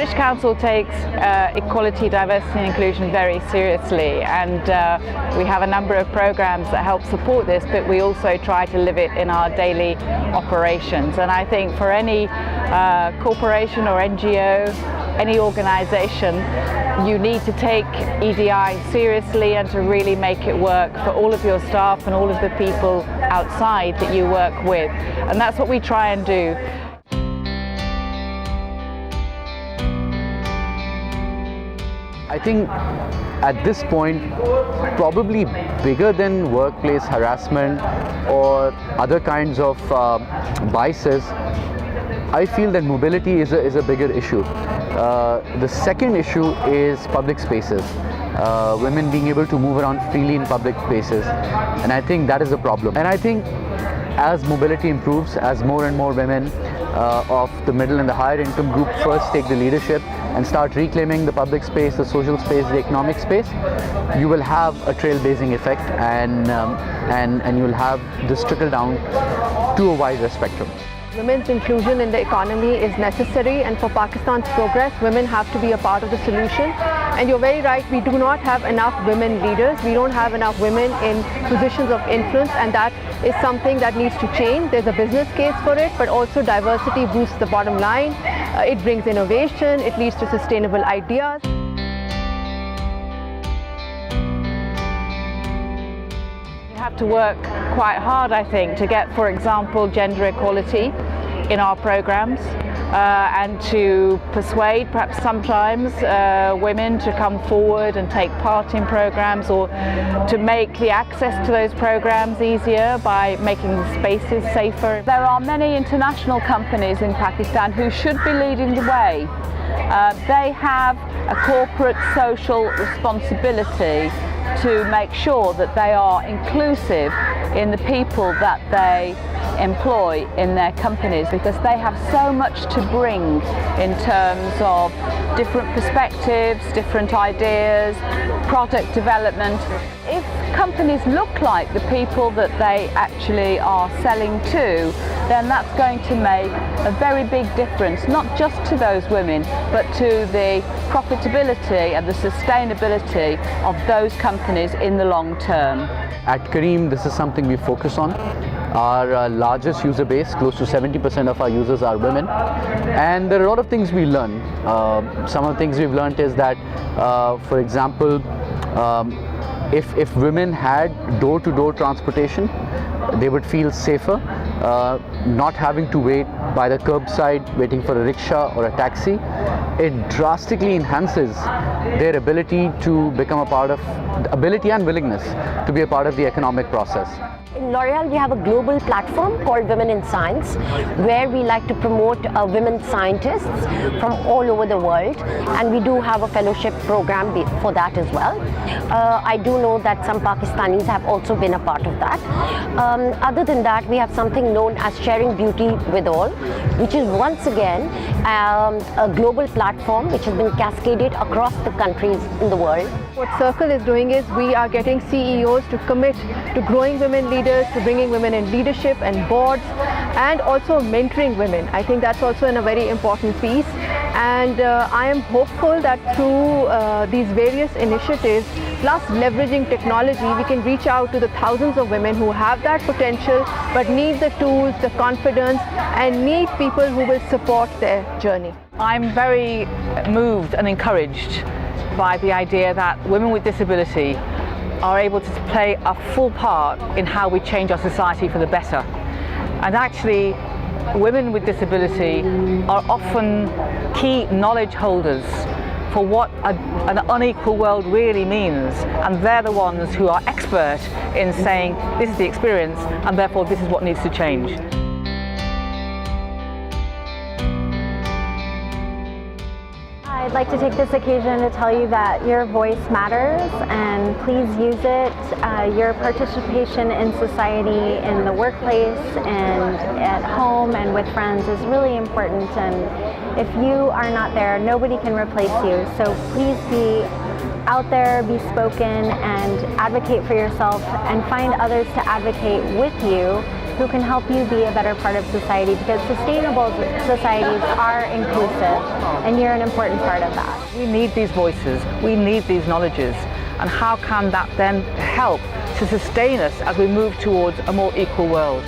British Council takes equality, diversity and inclusion very seriously, and we have a number of programs that help support this, but we also try to live it in our daily operations. And I think for any corporation or NGO, any organisation, you need to take EDI seriously and to really make it work for all of your staff and all of the people outside that you work with. And that's what we try and do. I think at this point, probably bigger than workplace harassment or other kinds of biases, I feel that mobility is a bigger issue. The second issue is public spaces. Women being able to move around freely in public spaces, and I think that is a problem. And I think as mobility improves, as more and more women of the middle and the higher income group first take the leadership and start reclaiming the public space, the social space, the economic space, you will have a trailblazing effect, and you'll have this trickle down to a wider spectrum. Women's inclusion in the economy is necessary, and for Pakistan's progress, women have to be a part of the solution. And you're very right, we do not have enough women leaders. We don't have enough women in positions of influence, and that is something that needs to change. There's a business case for it, but also diversity boosts the bottom line. It brings innovation, it leads to sustainable ideas. We have to work quite hard, I think, to get, for example, gender equality in our programs, and to persuade perhaps sometimes women to come forward and take part in programs, or to make the access to those programs easier by making the spaces safer. There are many international companies in Pakistan who should be leading the way. They have a corporate social responsibility to make sure that they are inclusive in the people that they employ in their companies, because they have so much to bring in terms of different perspectives, different ideas, product development. If companies look like the people that they actually are selling to, then that's going to make a very big difference, not just to those women, but to the profitability and the sustainability of those companies in the long term. At Careem, this is something we focus on. Our largest user base, close to 70% of our users are women, and there are a lot of things we learn. Some of the things we've learned is that, for example, if women had door-to-door transportation, they would feel safer, not having to wait by the curbside waiting for a rickshaw or a taxi. It drastically enhances their ability to become a part of, ability and willingness to be a part of the economic process. In L'Oreal, we have a global platform called Women in Science, where we like to promote women scientists from all over the world, and we do have a fellowship program for that as well. I do know that some Pakistanis have also been a part of that. Other than that, we have something known as Sharing Beauty with All, which is once again a global platform which has been cascaded across the countries in the world. What Circle is doing is we are getting CEOs to commit to growing women leaders, to bringing women in leadership and boards, and also mentoring women. I think that's also a very important piece, and I am hopeful that through these various initiatives, plus leveraging technology, we can reach out to the thousands of women who have that potential but need the tools, the confidence, and need people who will support their journey. I'm very moved and encouraged by the idea that women with disability are able to play a full part in how we change our society for the better. And actually, women with disability are often key knowledge holders for what an unequal world really means, and they're the ones who are expert in saying this is the experience and therefore this is what needs to change. I'd like to take this occasion to tell you that your voice matters, and please use it. Your participation in society, in the workplace, and at home and with friends is really important, and if you are not there, nobody can replace you. So please be out there, be spoken, and advocate for yourself, and find others to advocate with you who can help you be a better part of society, because sustainable societies are inclusive and you're an important part of that. We need these voices, we need these knowledges, and how can that then help to sustain us as we move towards a more equal world?